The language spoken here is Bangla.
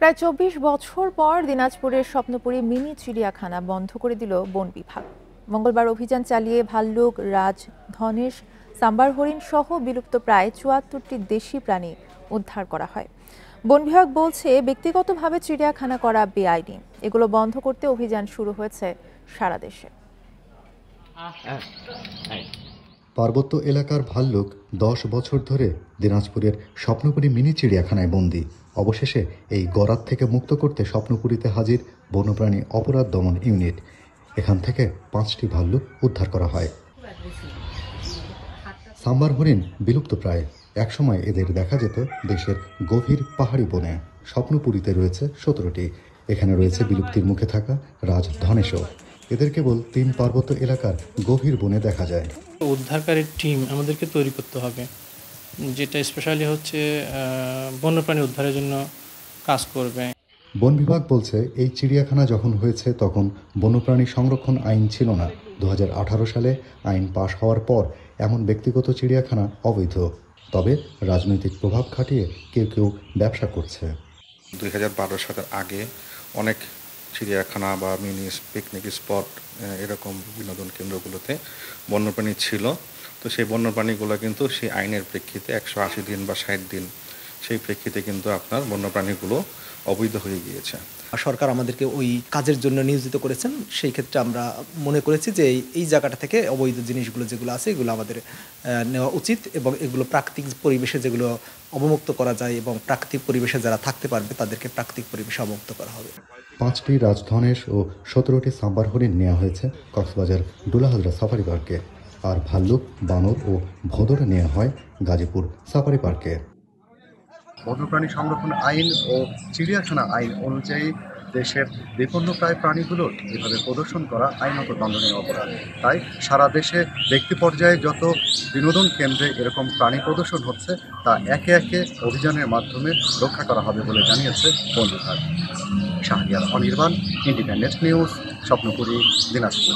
প্রায় ২৪ বছর পর দিনাজপুরের স্বপ্নপুরী মিনি চিড়িয়াখানা বন্ধ করে দিল বন বিভাগ। মঙ্গলবার অভিযান চালিয়ে ভাল্লুক, রাজ, ধনেশ, সাম্বার হরিণ সহ বিলুপ্ত প্রায় ৭৪টি দেশি প্রাণী উদ্ধার করা হয়। বন বিভাগ বলছে, ব্যক্তিগতভাবে চিড়িয়াখানা করা বেআইনি। এগুলো বন্ধ করতে অভিযান শুরু হয়েছে সারা দেশে। পার্বত্য এলাকার ভাল্লুক ১০ বছর ধরে দিনাজপুরের স্বপ্নপুরী মিনি চিড়িয়াখানায় বন্দী। অবশেষে এই গরাদ থেকে মুক্ত করতে স্বপ্নপুরীতে হাজির বন্যপ্রাণী অপরাধ দমন ইউনিট। এখান থেকে ৫টি ভাল্লুক উদ্ধার করা হয়। সাম্বার হরিণ বিলুপ্ত প্রায়। একসময় এদের দেখা যেত দেশের গভীর পাহাড়ি বনে। স্বপ্নপুরীতে রয়েছে ১৭টি। এখানে রয়েছে বিলুপ্তির মুখে থাকা রাজ, ধনেশও। এদের কেবল ৩ পার্বত্য এলাকার গভীর বনে দেখা যায়। উদ্ধারকারী টিম আমাদেরকে তৈরি করতে হবে, যেটা স্পেশালি হচ্ছে বন্যপ্রাণী উদ্ধারের জন্য কাজ করবে। বন বিভাগ বলছে, এই চিড়িয়াখানা যখন হয়েছে তখন বন্যপ্রাণী সংরক্ষণ আইন ছিল না। ২০১৮ সালে আইন পাশ হওয়ার পর এমন ব্যক্তিগত চিড়িয়াখানা অবৈধ। তবে রাজনৈতিক প্রভাব খাটিয়ে কেউ কেউ ব্যবসা করছে। ২০১২ সালের আগে অনেক চিড়িয়াখানা বা মিনি পিকনিক স্পট এরকম বিনোদন কেন্দ্রগুলোতে বন্যপ্রাণী ছিল। তো সেই বন্যপ্রাণীগুলো কিন্তু সেই আইনের প্রেক্ষিতে ১৮০ দিন বা ৬০ দিন সেই প্রেক্ষিতে কিন্তু আপনার বন্যপ্রাণীগুলো অবৈধ হয়ে গিয়েছে। সরকার আমাদেরকে ওই কাজের জন্য নিয়োজিত করেছেন। সেই ক্ষেত্রে আমরা মনে করেছি যে এই জায়গাটা থেকে অবৈধ জিনিসগুলো যেগুলো আছে এগুলো আমাদের নেওয়া উচিত, এবং এগুলো প্রাকৃতিক পরিবেশে যেগুলো অবমুক্ত করা যায় এবং প্রাকৃতিক পরিবেশে যারা থাকতে পারবে তাদেরকে প্রাকৃতিক পরিবেশে অবমুক্ত করা হবে। ৫টি রাজধনেশ ও ১৭টি সাম্বার হরিণ নেওয়া হয়েছে কক্সবাজার ডুলাহাজরা সাফারি পার্কে। আর ভাল্লুক, বানর ও ভোঁদড় নেওয়া হয় গাজীপুর সাফারি পার্কে। বন্যপ্রাণী সংরক্ষণ আইন ও চিড়িয়াখানা আইন অনুযায়ী দেশের বিপন্নপ্রায় প্রাণীগুলোর এভাবে প্রদর্শন করা আইনত দণ্ডনীয় অপরাধ। তাই সারা দেশে ব্যক্তি পর্যায়ে যত বিনোদন কেন্দ্রে এরকম প্রাণী প্রদর্শন হচ্ছে তা একে একে অভিযানের মাধ্যমে রক্ষা করা হবে বলে জানিয়েছে বন বিভাগ। শাহরিয়ার অনির্বাণ, ইন্ডিপেন্ডেন্ট নিউজ, স্বপ্নপুরী, দিনাজপুর।